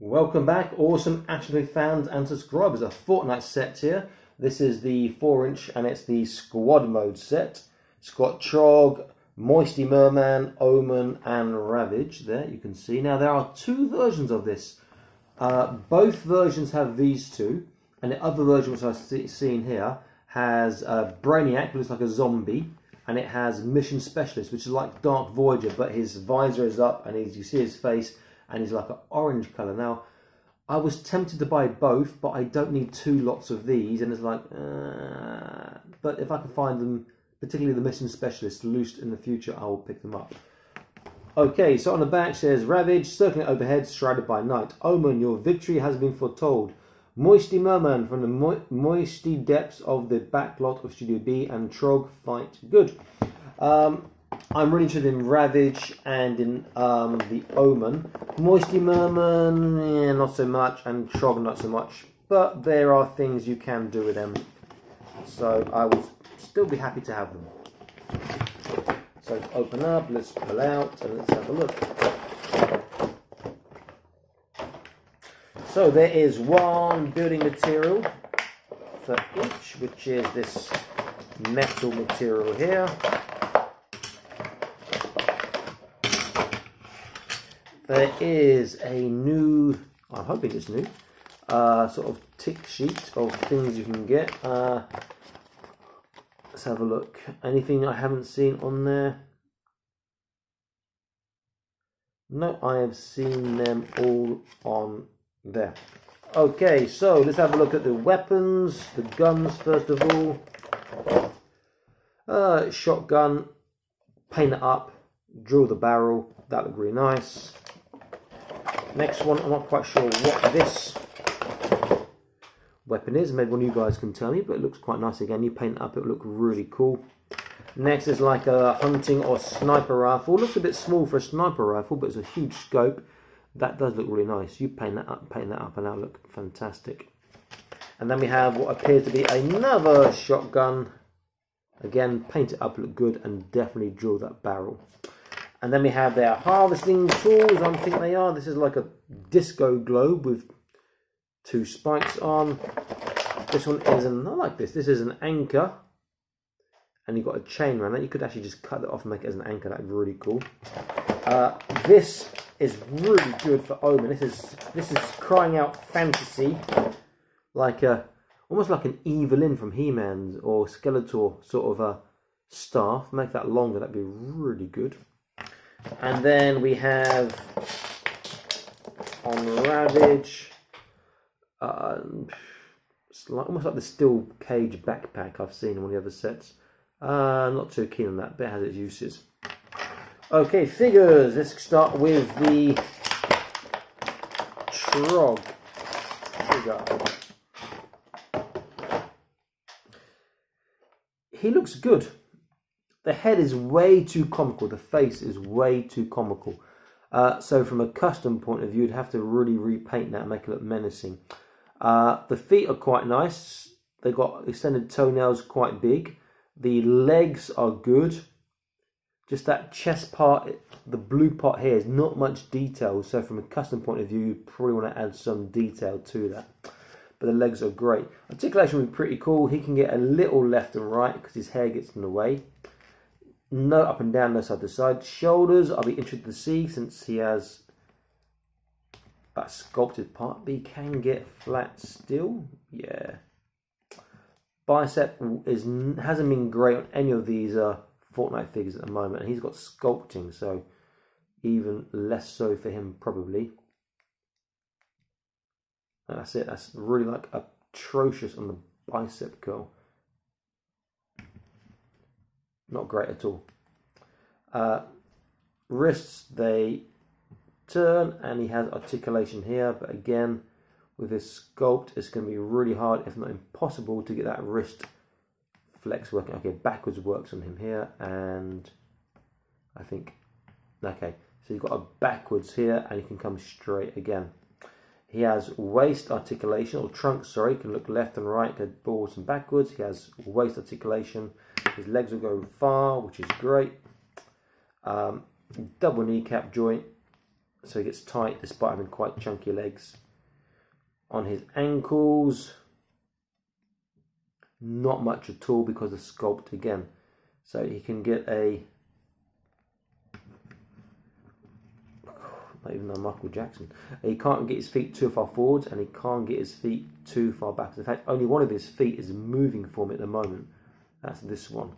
Welcome back, awesome Action fans and subscribers. A Fortnite set here. This is the 4-inch and it's the Squad Mode set. It's got Trog, Moisty Merman, Omen and Ravage there, you can see. Now there are two versions of this. Both versions have these two, and the other version which I've seen here has Brainiac, who looks like a zombie, and it has Mission Specialist, which is like Dark Voyager, but his visor is up and you see his face and he's like an orange colour. Now, I was tempted to buy both, but I don't need two lots of these, and it's like, but if I can find them, particularly the Mission Specialist, loose in the future, I will pick them up. Okay, so on the back says, Ravage, circling overhead, shrouded by night. Omen, your victory has been foretold. Moisty Merman, from the moisty depths of the backlot of Studio B, and Trog, fight good. I'm really interested in Ravage and in the Omen. Moisty Merman, yeah, not so much, and Trog, not so much. But there are things you can do with them. So I will still be happy to have them. So let's open up, let's pull out, and let's have a look. So there is one building material for each, which is this metal material here. There is a new, I'm hoping it's new, sort of tick sheet of things you can get. Let's have a look. Anything I haven't seen on there? No, I have seen them all on there. Okay, so let's have a look at the weapons, the guns first of all. Shotgun, paint it up, drill the barrel, that looked really nice. Next one, I'm not quite sure what this weapon is. Maybe one of you guys can tell me, but it looks quite nice again. You paint it up, it will look really cool. Next is like a hunting or sniper rifle. Looks a bit small for a sniper rifle, but it's a huge scope. That does look really nice. You paint that up, and that'll look fantastic. And then we have what appears to be another shotgun. Again, paint it up, look good, and definitely drill that barrel. And then we have their harvesting tools, I think they are. This is like a disco globe with two spikes on. This one is, I like this. This is an anchor. And you've got a chain around that. You could actually just cut it off and make it as an anchor. That'd be really cool. This is really good for Omen. This is crying out fantasy. Like almost like an Evelyn from He-Man's or Skeletor sort of a staff. Make that longer. That'd be really good. And then we have on Ravage, it's like, almost like the steel cage backpack I've seen in one of the other sets. Not too keen on that, but it has its uses. Okay, figures. Let's start with the Trog figure. He looks good. The head is way too comical. The face is way too comical. So from a custom point of view, you'd have to really repaint that and make it look menacing. The feet are quite nice. They've got extended toenails, quite big. The legs are good. Just that chest part, the blue part here is not much detail. So from a custom point of view, you probably want to add some detail to that. But the legs are great. Articulation would be pretty cool. He can get a little left and right because his hair gets in the way. No up and down, no side to side. Shoulders, I'll be interested to see since he has that sculpted part. But he can get flat still. Yeah. Bicep hasn't been great on any of these Fortnite figures at the moment. And he's got sculpting, so even less so for him probably. And that's it. That's really like atrocious on the bicep curl. Not great at all. Wrists, they turn, and he has articulation here, but again, with his sculpt, it's going to be really hard, if not impossible, to get that wrist flex working. Okay, backwards works on him here, and I think, okay, so you've got a backwards here, and he can come straight again. He has waist articulation, or trunk, sorry, can look left and right, go forwards and backwards. He has waist articulation. His legs will go far, which is great. Double kneecap joint. so he gets tight despite having quite chunky legs. On his ankles, not much at all because of sculpt again. So he can get a, not even know Michael Jackson. He can't get his feet too far forwards and he can't get his feet too far back. In fact, only one of his feet is moving for me at the moment. That's this one.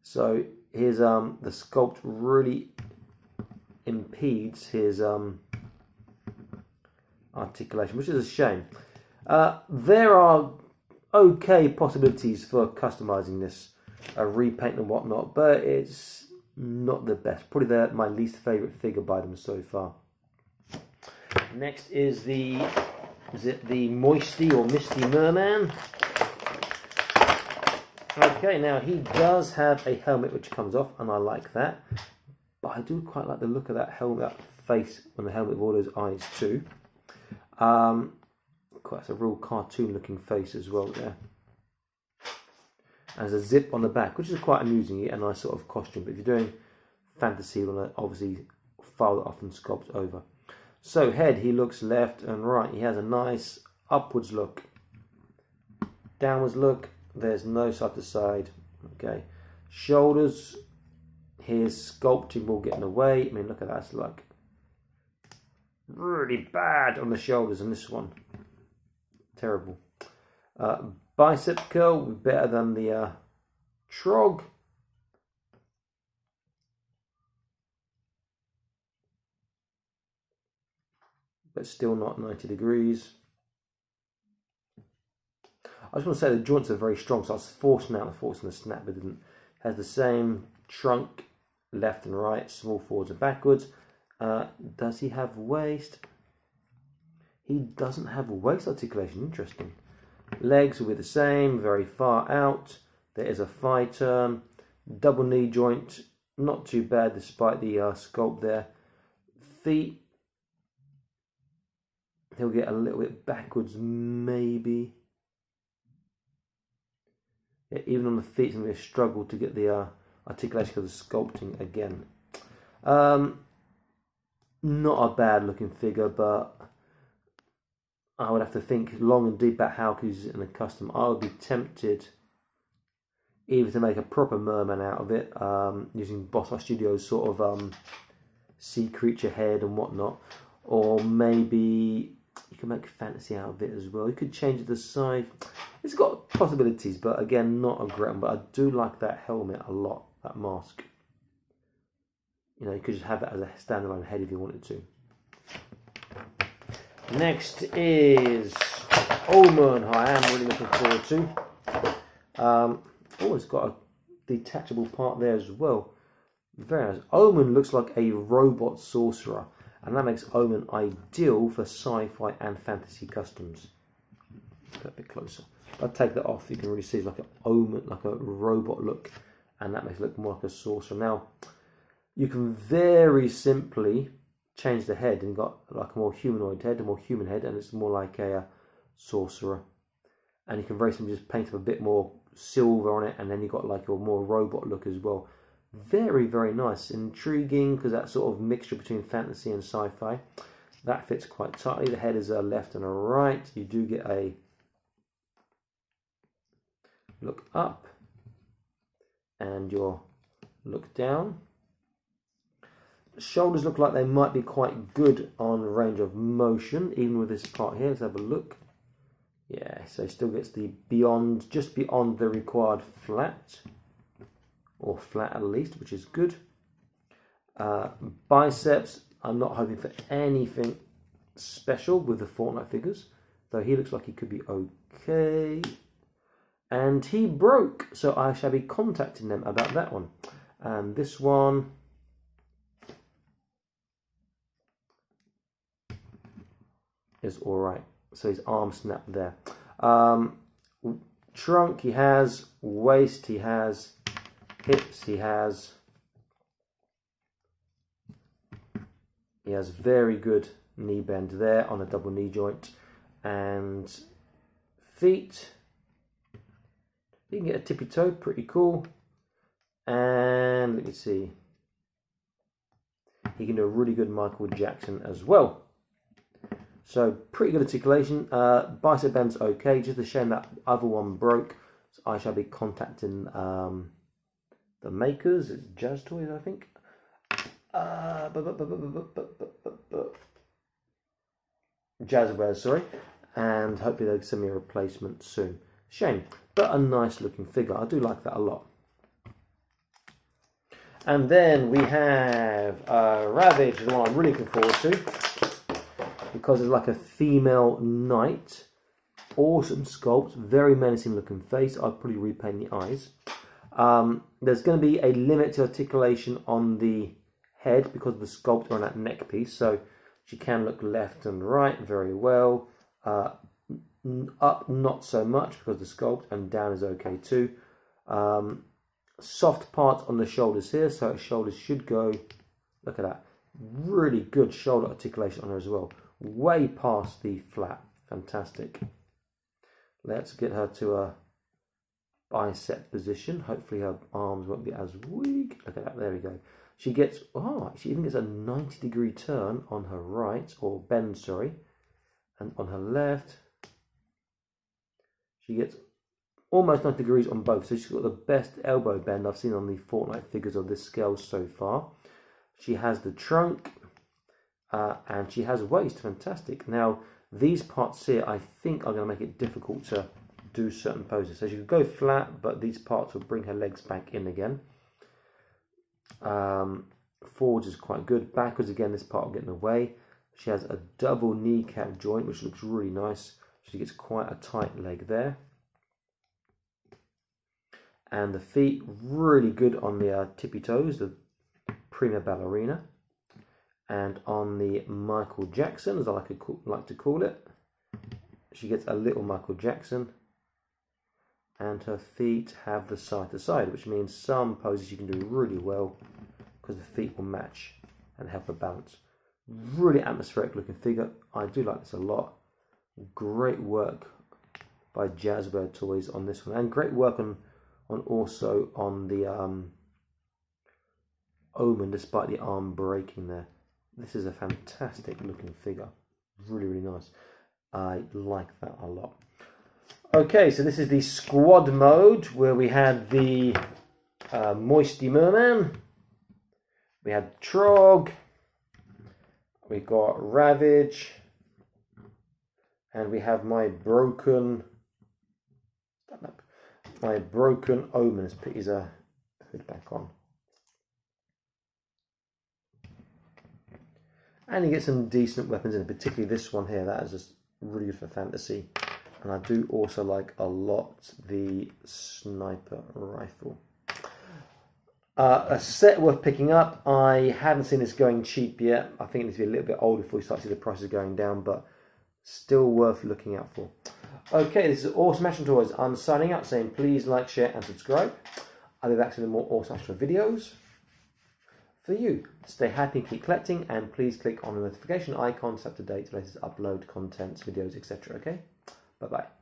So his the sculpt really impedes his articulation, which is a shame. There are okay possibilities for customizing this, repaint and whatnot, but it's not the best. Probably my least favorite figure by them so far. Next is the Moisty or Misty Merman. Okay, now he does have a helmet which comes off, and I like that. But I do quite like the look of that helmet, that face on the helmet with all those eyes too. That's a real cartoon-looking face as well there. And there's a zip on the back, which is quite amusing, a nice sort of costume. But if you're doing fantasy, you want to obviously file that off and sculpt over. So head, he looks left and right. He has a nice upwards look, downwards look. There's no side to side. Okay, shoulders. His sculpting will get in the way. I mean, look at that. It's like really bad on the shoulders on this one. Terrible. Bicep curl better than the Trog. But still not 90 degrees. I just want to say the joints are very strong, so I was forcing out the snap, but didn't. Has the same trunk, left and right, small forwards and backwards. Does he have waist? He doesn't have waist articulation. Interesting. Legs will be the same, very far out. There is a thigh turn, double knee joint, not too bad despite the sculpt there. Feet, he'll get a little bit backwards maybe. Yeah, even on the feet, it's going to be a struggle to get the articulation because of sculpting again. Not a bad looking figure, but I would have to think long and deep about how I could use it in a custom. I would be tempted either to make a proper merman out of it, using Boss Rush Studios sort of sea creature head and whatnot, or maybe you can make fantasy out of it as well. You could change it to sci. It's got possibilities, but again, not a great one. But I do like that helmet a lot, that mask. You know, you could just have that as a standalone head if you wanted to. Next is Omen, who I am really looking forward to. Oh, it's got a detachable part there as well. Very nice. Omen looks like a robot sorcerer, and that makes Omen ideal for sci-fi and fantasy customs. Get a bit closer. I'll take that off. You can really see it's like an Omen, like a robot look, and that makes it look more like a sorcerer. Now, you can very simply change the head, and you've got like a more humanoid head, a more human head, and it's more like a sorcerer. And you can very simply just paint up a bit more silver on it, and then you've got like a more robot look as well. Very, very nice, intriguing, because that sort of mixture between fantasy and sci-fi. That fits quite tightly. The head is a left and a right. You do get a look up and your look down. The shoulders look like they might be quite good on range of motion, even with this part here. Let's have a look. Yeah, so still gets the beyond, just beyond the required flat, or flat at least, which is good. Biceps, I'm not hoping for anything special with the Fortnite figures, though he looks like he could be okay. And he broke, so I shall be contacting them about that one. And this one is all right. So his arm snapped there. Trunk he has, waist he has, hips he has. He has very good knee bend there on a double knee joint. And feet, you can get a tippy toe, pretty cool. And let me see. he can do a really good Michael Jackson as well. So pretty good articulation. Bicep bend's okay. Just a shame that other one broke. So I shall be contacting the makers. It's Jazz Toys, I think. Jazzwares, sorry. And hopefully they'll send me a replacement soon. Shame, but a nice looking figure. I do like that a lot. And then we have Ravage, the one I'm really looking forward to, because it's like a female knight. Awesome sculpt, very menacing looking face. I'll probably repaint the eyes. There's going to be a limit to articulation on the head because of the sculpt on that neck piece, so she can look left and right very well. Up not so much because the sculpt, and down is okay too. Soft part on the shoulders here, so her shoulders should go, look at that, really good shoulder articulation on her as well, way past the flat. Fantastic. Let's get her to a bicep position. Hopefully her arms won't be as weak. Look at that, there we go. She gets, she even gets a 90-degree turn on her right, or bend, sorry, and on her left she gets almost 90 degrees on both, so she's got the best elbow bend I've seen on the Fortnite figures of this scale so far. She has the trunk, and she has waist. Fantastic. Now, these parts here, I think, are going to make it difficult to do certain poses. So she could go flat, but these parts will bring her legs back in again. Forwards is quite good. Backwards, again, this part will get in the way. She has a double kneecap joint, which looks really nice. She gets quite a tight leg there. And the feet, really good on the tippy toes, the prima ballerina. And on the Michael Jackson, as I like to call it, she gets a little Michael Jackson. And her feet have the side to side, which means some poses she can do really well because the feet will match and help her balance. Really atmospheric looking figure. I do like this a lot. Great work by Jazzwares Toys on this one, and great work on also on the Omen, despite the arm breaking there. This is a fantastic looking figure. Really, really nice. I like that a lot. Okay, so this is the squad mode where we had the Moisty Merman, we had Trog, we got Ravage, and we have my broken Omen. Let's put his hood back on. And you get some decent weapons in it, particularly this one here. That is just really good for fantasy. And I do also like a lot the sniper rifle. A set worth picking up. I haven't seen this going cheap yet. I think it needs to be a little bit older before we start to see the prices going down, but still worth looking out for. Okay, this is Awesome Action Toys. I'm signing out saying please like, share and subscribe. I'll be back to more Awesome Action videos for you. Stay happy, keep collecting, and please click on the notification icon to stay up to date with latest upload, contents, videos, etc. Okay? Bye-bye.